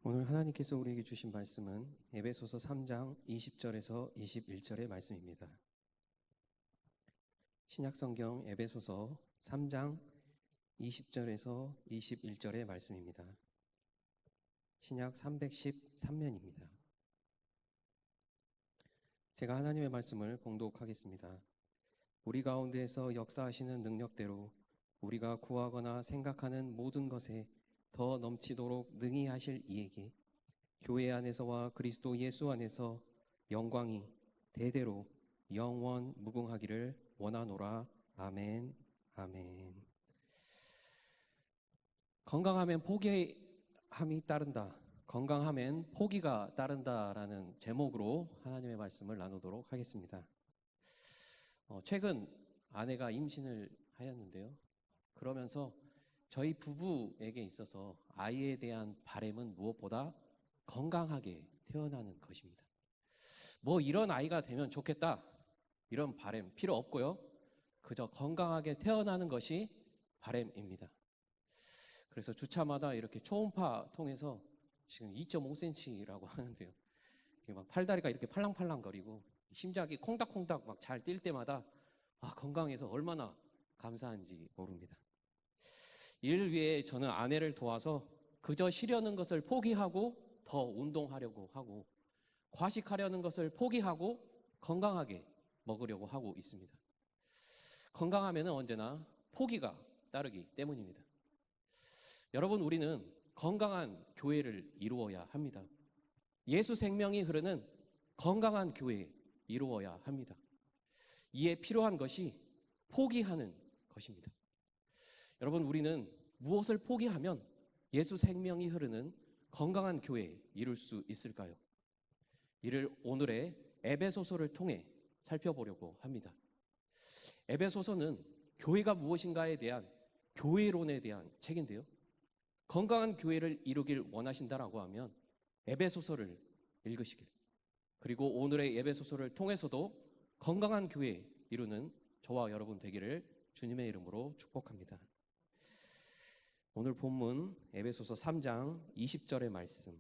오늘 하나님께서 우리에게 주신 말씀은 에베소서 3장 20절에서 21절의 말씀입니다. 신약성경 에베소서 3장 20절에서 21절의 말씀입니다. 신약 313면입니다. 제가 하나님의 말씀을 봉독하겠습니다. 우리 가운데에서 역사하시는 능력대로 우리가 구하거나 생각하는 모든 것에 더 넘치도록 능히 하실 이에게 교회 안에서와 그리스도 예수 안에서 영광이 대대로 영원 무궁하기를 원하노라. 아멘. 아멘. 건강하면 포기함이 따른다. 건강하면 포기가 따른다라는 제목으로 하나님의 말씀을 나누도록 하겠습니다. 최근 아내가 임신을 하였는데요. 그러면서 저희 부부에게 있어서 아이에 대한 바람은 무엇보다 건강하게 태어나는 것입니다. 뭐 이런 아이가 되면 좋겠다, 이런 바람 필요 없고요. 그저 건강하게 태어나는 것이 바람입니다. 그래서 주차마다 이렇게 초음파 통해서 지금 2.5cm라고 하는데요. 막 팔다리가 이렇게 팔랑팔랑 거리고 심장이 콩닥콩닥 막 잘 뛸 때마다 건강해서 얼마나 감사한지 모릅니다. 이를 위해 저는 아내를 도와서 그저 쉬려는 것을 포기하고 더 운동하려고 하고, 과식하려는 것을 포기하고 건강하게 먹으려고 하고 있습니다. 건강하면 언제나 포기가 따르기 때문입니다. 여러분, 우리는 건강한 교회를 이루어야 합니다. 예수 생명이 흐르는 건강한 교회 이루어야 합니다. 이에 필요한 것이 포기하는 것입니다. 여러분, 우리는 무엇을 포기하면 예수 생명이 흐르는 건강한 교회 이룰 수 있을까요? 이를 오늘의 에베소서를 통해 살펴보려고 합니다. 에베소서는 교회가 무엇인가에 대한 교회론에 대한 책인데요. 건강한 교회를 이루길 원하신다라고 하면 에베소서를 읽으시길, 그리고 오늘의 에베소서를 통해서도 건강한 교회 이루는 저와 여러분 되기를 주님의 이름으로 축복합니다. 오늘 본문 에베소서 3장 20절의 말씀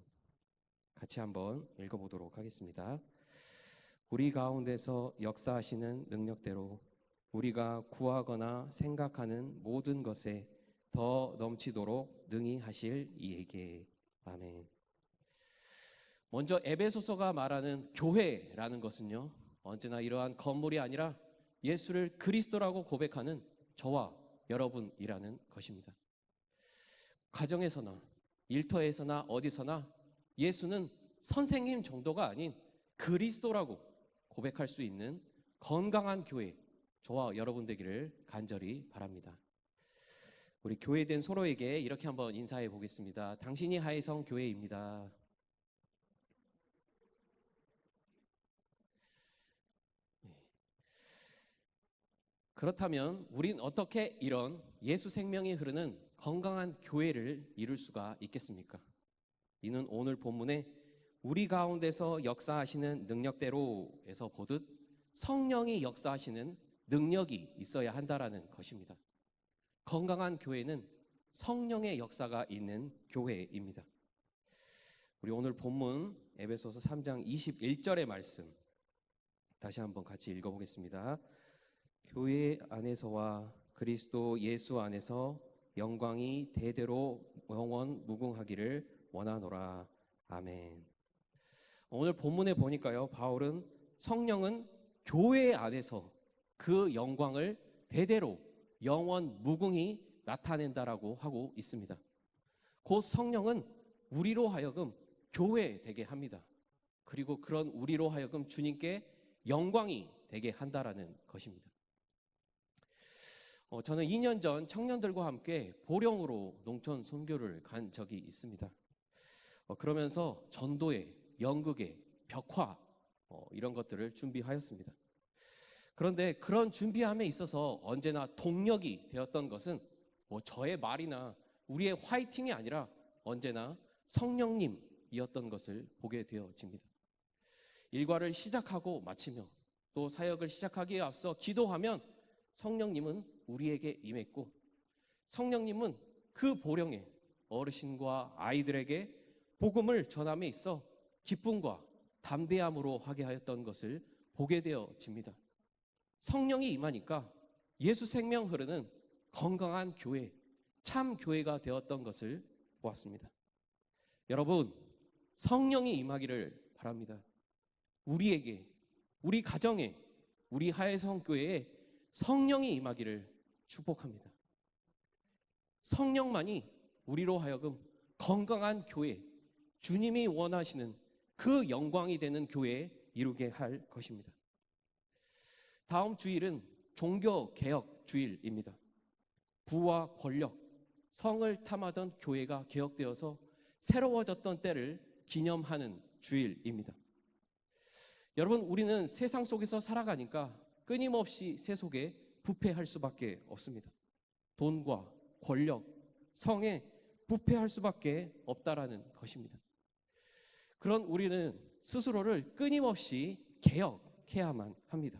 같이 한번 읽어보도록 하겠습니다. 우리 가운데서 역사하시는 능력대로 우리가 구하거나 생각하는 모든 것에 더 넘치도록 능히 하실 이에게. 아멘. 먼저 에베소서가 말하는 교회라는 것은요, 언제나 이러한 건물이 아니라 예수를 그리스도라고 고백하는 저와 여러분이라는 것입니다. 가정에서나 일터에서나 어디서나 예수는 선생님 정도가 아닌 그리스도라고 고백할 수 있는 건강한 교회, 저와 여러분 되기를 간절히 바랍니다. 우리 교회된 서로에게 이렇게 한번 인사해 보겠습니다. 당신이 하혜성 교회입니다. 그렇다면 우린 어떻게 이런 예수 생명이 흐르는 건강한 교회를 이룰 수가 있겠습니까? 이는 오늘 본문에 우리 가운데서 역사하시는 능력대로에서 보듯 성령이 역사하시는 능력이 있어야 한다라는 것입니다. 건강한 교회는 성령의 역사가 있는 교회입니다. 우리 오늘 본문 에베소서 3장 21절의 말씀 다시 한번 같이 읽어보겠습니다. 교회 안에서와 그리스도 예수 안에서 영광이 대대로 영원 무궁하기를 원하노라. 아멘. 오늘 본문에 보니까요, 바울은 성령은 교회 안에서 그 영광을 대대로 영원 무궁히 나타낸다라고 하고 있습니다. 곧 성령은 우리로 하여금 교회 되게 합니다. 그리고 그런 우리로 하여금 주님께 영광이 되게 한다라는 것입니다. 저는 2년 전 청년들과 함께 보령으로 농촌 선교를 간 적이 있습니다. 그러면서 전도회, 연극회, 벽화 이런 것들을 준비하였습니다. 그런데 그런 준비함에 있어서 언제나 동력이 되었던 것은 저의 말이나 우리의 화이팅이 아니라 언제나 성령님이었던 것을 보게 되어집니다. 일과를 시작하고 마치며 또 사역을 시작하기에 앞서 기도하면 성령님은 우리에게 임했고, 성령님은 그 보령에 어르신과 아이들에게 복음을 전함에 있어 기쁨과 담대함으로 하게 하였던 것을 보게 되어집니다. 성령이 임하니까 예수 생명 흐르는 건강한 교회, 참 교회가 되었던 것을 보았습니다. 여러분, 성령이 임하기를 바랍니다. 우리에게, 우리 가정에, 우리 하혜성교회에 성령이 임하기를 축복합니다. 성령만이 우리로 하여금 건강한 교회, 주님이 원하시는 그 영광이 되는 교회에 이루게 할 것입니다. 다음 주일은 종교개혁 주일입니다. 부와 권력, 성을 탐하던 교회가 개혁되어서 새로워졌던 때를 기념하는 주일입니다. 여러분, 우리는 세상 속에서 살아가니까 끊임없이 세속에 부패할 수밖에 없습니다. 돈과 권력, 성에 부패할 수밖에 없다라는 것입니다. 그런 우리는 스스로를 끊임없이 개혁해야만 합니다.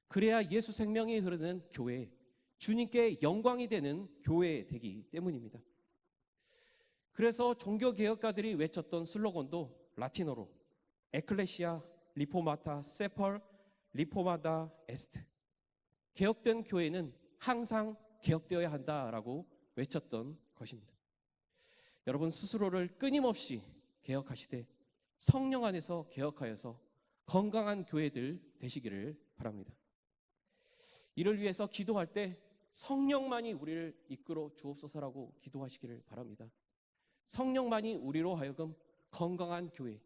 그래야 예수 생명이 흐르는 교회, 주님께 영광이 되는 교회 되기 때문입니다. 그래서 종교개혁가들이 외쳤던 슬로건도 라틴어로 에클레시아 리포마타 세펄 리포마다 에스트, 개혁된 교회는 항상 개혁되어야 한다라고 외쳤던 것입니다. 여러분, 스스로를 끊임없이 개혁하시되 성령 안에서 개혁하여서 건강한 교회들 되시기를 바랍니다. 이를 위해서 기도할 때 성령만이 우리를 이끌어 주옵소서라고 기도하시기를 바랍니다. 성령만이 우리로 하여금 건강한 교회,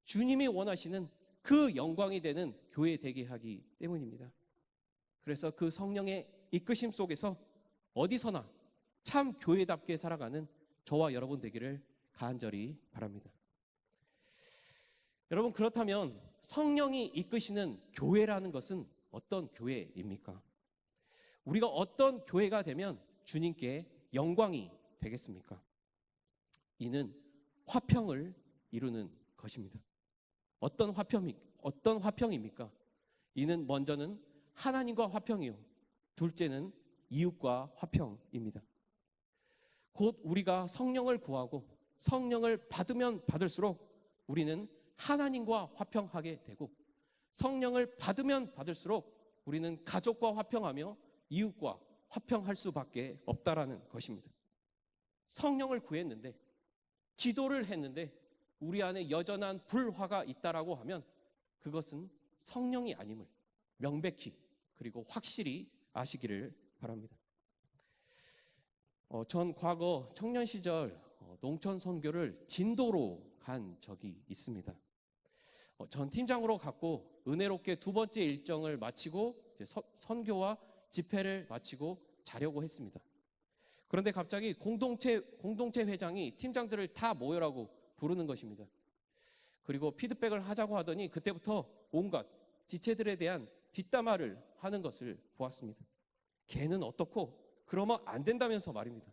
주님이 원하시는 그 영광이 되는 교회 되게 하기 때문입니다. 그래서 그 성령의 이끄심 속에서 어디서나 참 교회답게 살아가는 저와 여러분 되기를 간절히 바랍니다. 여러분, 그렇다면 성령이 이끄시는 교회라는 것은 어떤 교회입니까? 우리가 어떤 교회가 되면 주님께 영광이 되겠습니까? 이는 화평을 이루는 것입니다. 어떤 화평입니까? 이는 먼저는 하나님과 화평이요, 둘째는 이웃과 화평입니다. 곧 우리가 성령을 구하고 성령을 받으면 받을수록 우리는 하나님과 화평하게 되고, 성령을 받으면 받을수록 우리는 가족과 화평하며 이웃과 화평할 수밖에 없다라는 것입니다. 성령을 구했는데, 기도를 했는데 우리 안에 여전한 불화가 있다라고 하면 그것은 성령이 아님을 명백히 그리고 확실히 아시기를 바랍니다. 전 과거 청년 시절 농촌 선교를 진도로 간 적이 있습니다. 전 팀장으로 갔고 은혜롭게 두 번째 일정을 마치고 선교와 집회를 마치고 자려고 했습니다. 그런데 갑자기 공동체 회장이 팀장들을 다 모여라고 부르는 것입니다. 그리고 피드백을 하자고 하더니 그때부터 온갖 지체들에 대한 뒷담화를 하는 것을 보았습니다. 걔는 어떻고 그러면 안 된다면서 말입니다.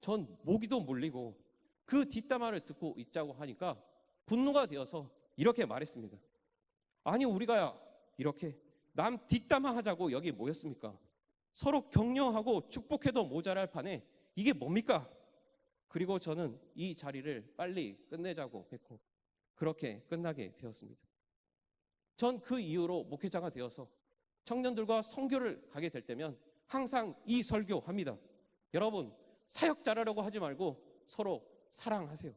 전 모기도 몰리고 그 뒷담화를 듣고 있자고 하니까 분노가 되어서 이렇게 말했습니다. 아니, 우리가 이렇게 남 뒷담화 하자고 여기 모였습니까? 서로 격려하고 축복해도 모자랄 판에 이게 뭡니까? 그리고 저는 이 자리를 빨리 끝내자고 했고 그렇게 끝나게 되었습니다. 전 그 이후로 목회자가 되어서 청년들과 선교를 가게 될 때면 항상 이 설교합니다. 여러분, 사역 잘하려고 하지 말고 서로 사랑하세요.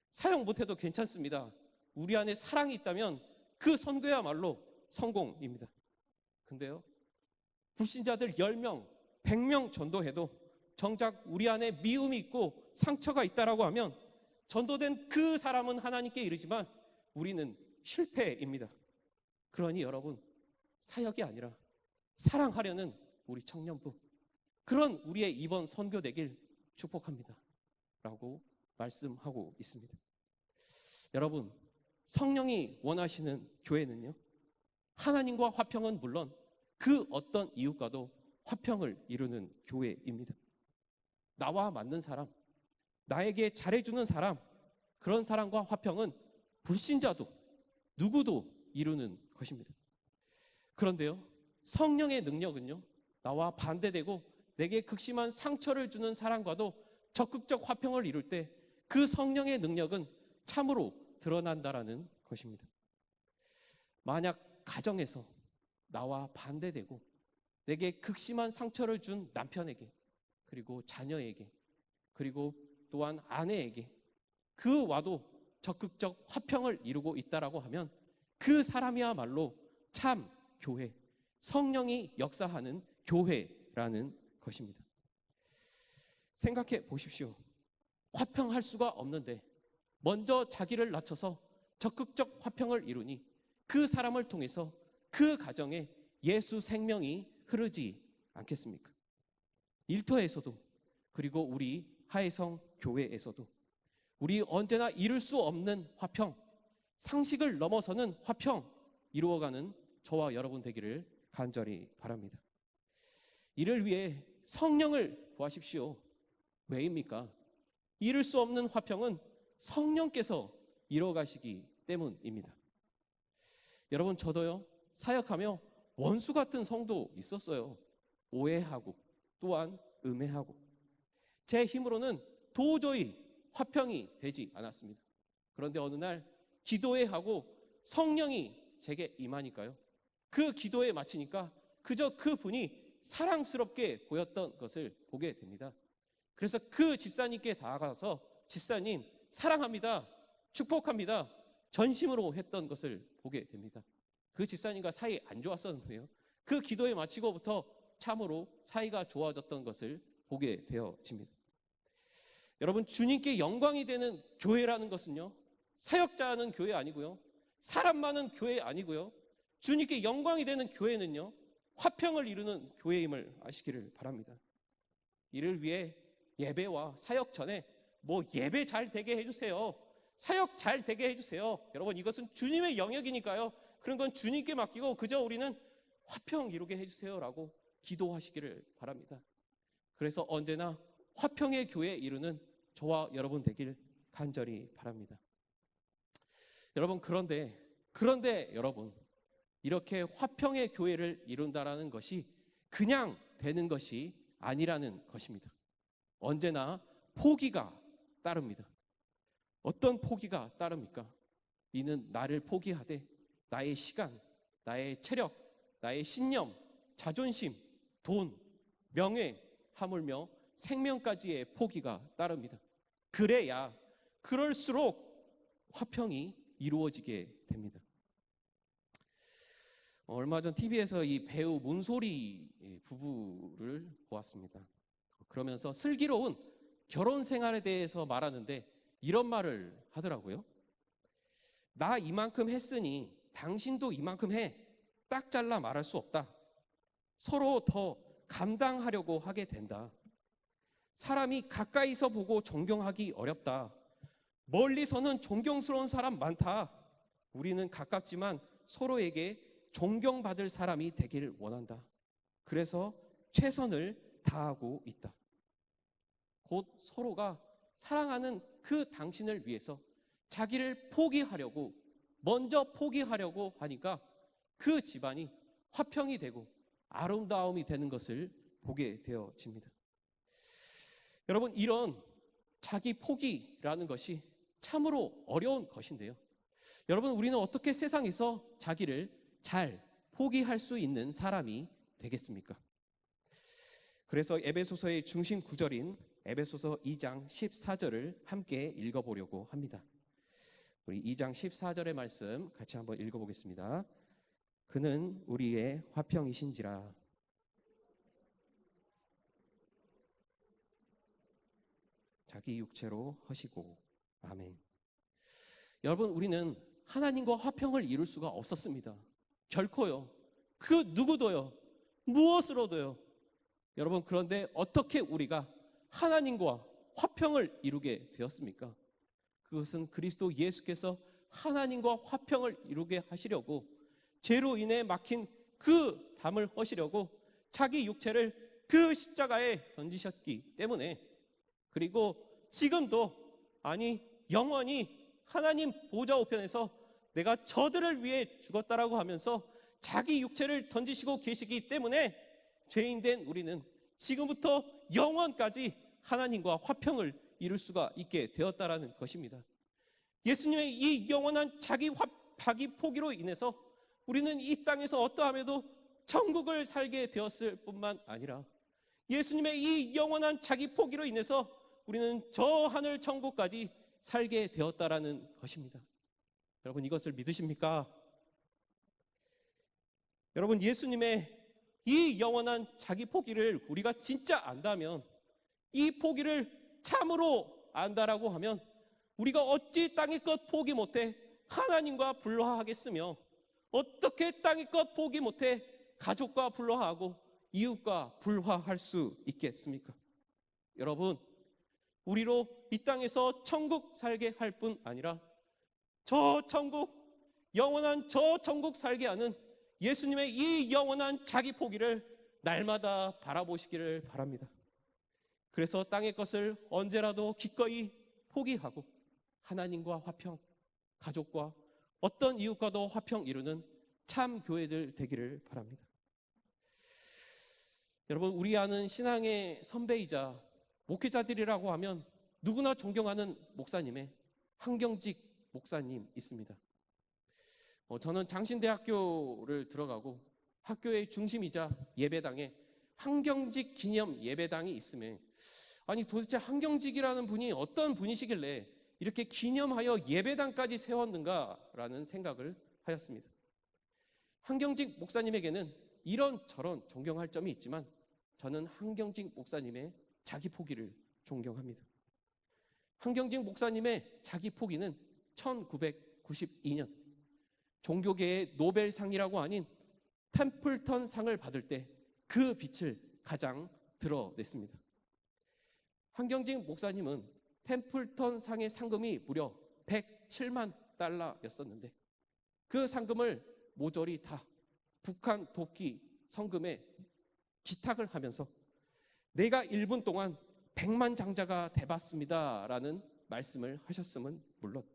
사역 못해도 괜찮습니다. 우리 안에 사랑이 있다면 그 선교야말로 성공입니다. 근데요, 불신자들 10명, 100명 전도해도 정작 우리 안에 미움이 있고 상처가 있다라고 하면 전도된 그 사람은 하나님께 이르지만 우리는 실패입니다. 그러니 여러분, 사역이 아니라 사랑하려는 우리 청년부, 그런 우리의 이번 선교 되길 축복합니다 라고 말씀하고 있습니다. 여러분, 성령이 원하시는 교회는요, 하나님과 화평은 물론 그 어떤 이웃과도 화평을 이루는 교회입니다. 나와 맞는 사람, 나에게 잘해주는 사람, 그런 사람과 화평은 불신자도 누구도 이루는 것입니다. 그런데요, 성령의 능력은요, 나와 반대되고 내게 극심한 상처를 주는 사람과도 적극적 화평을 이룰 때 그 성령의 능력은 참으로 드러난다라는 것입니다. 만약 가정에서 나와 반대되고 내게 극심한 상처를 준 남편에게, 그리고 자녀에게, 그리고 또한 아내에게 그와도 적극적 화평을 이루고 있다라고 하면 그 사람이야말로 참 교회, 성령이 역사하는 교회라는 것입니다. 생각해 보십시오. 화평할 수가 없는데 먼저 자기를 낮춰서 적극적 화평을 이루니 그 사람을 통해서 그 가정에 예수 생명이 흐르지 않겠습니까? 일터에서도, 그리고 우리 하혜성 교회에서도 우리 언제나 이룰 수 없는 화평, 상식을 넘어서는 화평 이루어가는 저와 여러분 되기를 간절히 바랍니다. 이를 위해 성령을 구하십시오. 왜입니까? 이룰 수 없는 화평은 성령께서 이루어가시기 때문입니다. 여러분, 저도요, 사역하며 원수 같은 성도 있었어요. 오해하고 또한 음해하고 제 힘으로는 도저히 화평이 되지 않았습니다. 그런데 어느 날 기도회 하고 성령이 제게 임하니까요, 그 기도에 마치니까 그저 그분이 사랑스럽게 보였던 것을 보게 됩니다. 그래서 그 집사님께 다가가서 집사님 사랑합니다, 축복합니다, 전심으로 했던 것을 보게 됩니다. 그 집사님과 사이 안 좋았었는데요, 그 기도에 마치고부터 참으로 사이가 좋아졌던 것을 보게 되어집니다. 여러분, 주님께 영광이 되는 교회라는 것은요, 사역자 하는 교회 아니고요, 사람 많은 교회 아니고요, 주님께 영광이 되는 교회는요, 화평을 이루는 교회임을 아시기를 바랍니다. 이를 위해 예배와 사역 전에 예배 잘 되게 해주세요, 사역 잘 되게 해주세요, 여러분 이것은 주님의 영역이니까요, 그런 건 주님께 맡기고 그저 우리는 화평 이루게 해주세요라고 기도하시기를 바랍니다. 그래서 언제나 화평의 교회 이루는 저와 여러분 되길 간절히 바랍니다. 여러분, 그런데 여러분, 이렇게 화평의 교회를 이룬다라는 것이 그냥 되는 것이 아니라는 것입니다. 언제나 포기가 따릅니다. 어떤 포기가 따릅니까? 이는 나를 포기하되 나의 시간, 나의 체력, 나의 신념, 자존심, 돈, 명예, 하물며 생명까지의 포기가 따릅니다. 그럴수록 화평이 이루어지게 됩니다. 얼마 전 TV에서 이 배우 문소리 부부를 보았습니다. 그러면서 슬기로운 결혼 생활에 대해서 말하는데 이런 말을 하더라고요. 나 이만큼 했으니 당신도 이만큼 해. 딱 잘라 말할 수 없다. 서로 더 감당하려고 하게 된다. 사람이 가까이서 보고 존경하기 어렵다. 멀리서는 존경스러운 사람 많다. 우리는 가깝지만 서로에게 존경받을 사람이 되기를 원한다. 그래서 최선을 다하고 있다. 곧 서로가 사랑하는 그 당신을 위해서 자기를 포기하려고, 먼저 포기하려고 하니까 그 집안이 화평이 되고 아름다움이 되는 것을 보게 되어집니다. 여러분, 이런 자기 포기라는 것이 참으로 어려운 것인데요, 여러분, 우리는 어떻게 세상에서 자기를 잘 포기할 수 있는 사람이 되겠습니까? 그래서 에베소서의 중심 구절인 에베소서 2장 14절을 함께 읽어보려고 합니다. 우리 2장 14절의 말씀 같이 한번 읽어보겠습니다. 그는 우리의 화평이신지라. 자기 육체로 하시고. 아멘. 여러분, 우리는 하나님과 화평을 이룰 수가 없었습니다. 결코요. 그 누구도요. 무엇으로도요. 여러분, 그런데 어떻게 우리가 하나님과 화평을 이루게 되었습니까? 그것은 그리스도 예수께서 하나님과 화평을 이루게 하시려고 죄로 인해 막힌 그 담을 허시려고 자기 육체를 그 십자가에 던지셨기 때문에, 그리고 지금도, 아니 영원히 하나님 보좌 우편에서 내가 저들을 위해 죽었다라고 하면서 자기 육체를 던지시고 계시기 때문에 죄인된 우리는 지금부터 영원까지 하나님과 화평을 이룰 수가 있게 되었다라는 것입니다. 예수님의 이 영원한 자기 포기로 인해서 우리는 이 땅에서 어떠함에도 천국을 살게 되었을 뿐만 아니라 예수님의 이 영원한 자기 포기로 인해서 우리는 저 하늘 천국까지 살게 되었다라는 것입니다. 여러분, 이것을 믿으십니까? 여러분, 예수님의 이 영원한 자기 포기를 우리가 진짜 안다면, 이 포기를 참으로 안다라고 하면 우리가 어찌 땅의 것 포기 못해 하나님과 불화하겠으며, 어떻게 땅의 것 포기 못해 가족과 불화하고 이웃과 불화할 수 있겠습니까? 여러분, 우리로 이 땅에서 천국 살게 할 뿐 아니라 저 천국, 영원한 저 천국 살게 하는 예수님의 이 영원한 자기 포기를 날마다 바라보시기를 바랍니다. 그래서 땅의 것을 언제라도 기꺼이 포기하고 하나님과 화평, 가족과 어떤 이웃과도 화평 이루는 참 교회들 되기를 바랍니다. 여러분, 우리 아는 신앙의 선배이자 목회자들이라고 하면 누구나 존경하는 목사님의 한경직 목사님 있습니다. 저는 장신대학교를 들어가고 학교의 중심이자 예배당에 한경직 기념 예배당이 있음에, 아니 도대체 한경직이라는 분이 어떤 분이시길래 이렇게 기념하여 예배당까지 세웠는가라는 생각을 하였습니다. 한경직 목사님에게는 이런저런 존경할 점이 있지만 저는 한경직 목사님의 자기 포기를 존경합니다. 한경직 목사님의 자기 포기는 1992년 종교계의 노벨상이라고 아닌 템플턴 상을 받을 때 그 빛을 가장 드러냈습니다. 한경직 목사님은 템플턴 상의 상금이 무려 107만 달러였었는데 그 상금을 모조리 다 북한 독기 성금에 기탁을 하면서 내가 1분 동안 100만 장자가 돼봤습니다 라는 말씀을 하셨음은 물론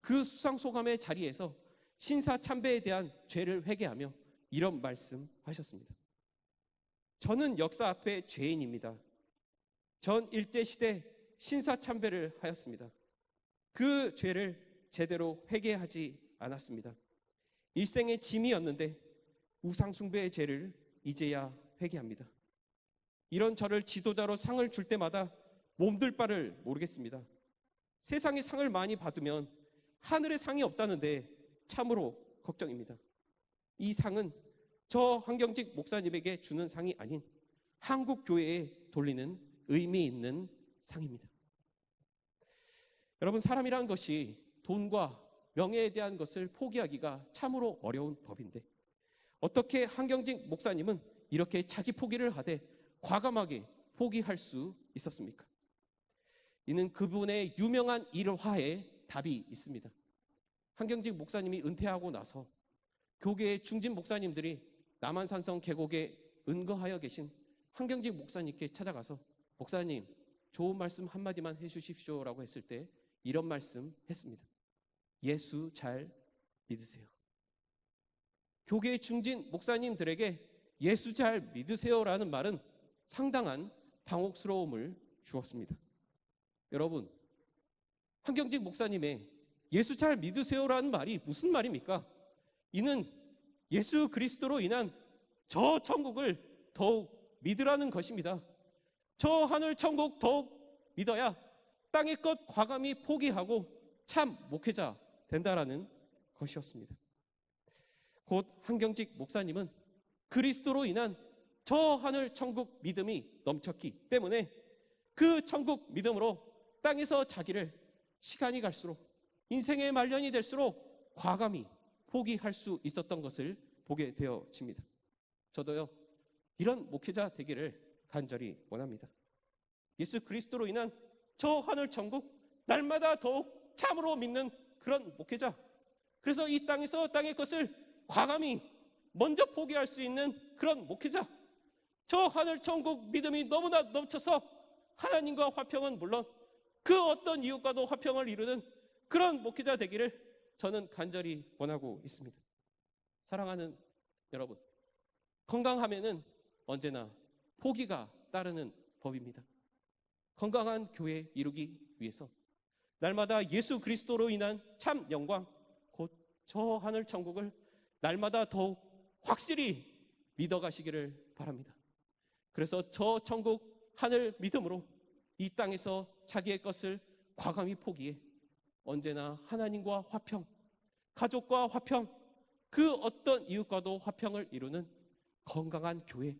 그 수상소감의 자리에서 신사참배에 대한 죄를 회개하며 이런 말씀하셨습니다. 저는 역사 앞에 죄인입니다. 전 일제시대 신사참배를 하였습니다. 그 죄를 제대로 회개하지 않았습니다. 일생의 짐이었는데 우상숭배의 죄를 이제야 회개합니다. 이런 저를 지도자로 상을 줄 때마다 몸둘 바를 모르겠습니다. 세상에 상을 많이 받으면 하늘에 상이 없다는데 참으로 걱정입니다. 이 상은 저 한경직 목사님에게 주는 상이 아닌 한국 교회에 돌리는 의미 있는 상입니다. 여러분, 사람이라는 것이 돈과 명예에 대한 것을 포기하기가 참으로 어려운 법인데 어떻게 한경직 목사님은 이렇게 자기 포기를 하되 과감하게 포기할 수 있었습니까? 이는 그분의 유명한 일화에 답이 있습니다. 한경직 목사님이 은퇴하고 나서 교계의 중진 목사님들이 남한산성 계곡에 은거하여 계신 한경직 목사님께 찾아가서 목사님, 좋은 말씀 한마디만 해주십시오라고 했을 때 이런 말씀 했습니다. 예수 잘 믿으세요. 교계의 중진 목사님들에게 예수 잘 믿으세요라는 말은 상당한 당혹스러움을 주었습니다. 여러분, 한경직 목사님의 예수 잘 믿으세요라는 말이 무슨 말입니까? 이는 예수 그리스도로 인한 저 천국을 더욱 믿으라는 것입니다. 저 하늘 천국 더욱 믿어야 땅의 것 과감히 포기하고 참 목회자 된다라는 것이었습니다. 곧 한경직 목사님은 그리스도로 인한 저 하늘 천국 믿음이 넘쳤기 때문에 그 천국 믿음으로 땅에서 자기를 시간이 갈수록 인생의 말년이 될수록 과감히 포기할 수 있었던 것을 보게 되어집니다. 저도요, 이런 목회자 되기를 간절히 원합니다. 예수 그리스도로 인한 저 하늘 천국 날마다 더욱 참으로 믿는 그런 목회자, 그래서 이 땅에서 땅의 것을 과감히 먼저 포기할 수 있는 그런 목회자, 저 하늘 천국 믿음이 너무나 넘쳐서 하나님과 화평은 물론 그 어떤 이웃과도 화평을 이루는 그런 목회자 되기를 저는 간절히 원하고 있습니다. 사랑하는 여러분, 건강하면은 언제나 포기가 따르는 법입니다. 건강한 교회 이루기 위해서 날마다 예수 그리스도로 인한 참 영광, 곧 저 하늘 천국을 날마다 더욱 확실히 믿어가시기를 바랍니다. 그래서 저 천국 하늘 믿음으로 이 땅에서 자기의 것을 과감히 포기해 언제나 하나님과 화평, 가족과 화평, 그 어떤 이웃과도 화평을 이루는 건강한 교회,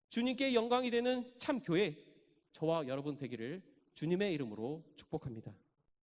주님께 영광이 되는 참 교회, 저와 여러분 되기를 주님의 이름으로 축복합니다.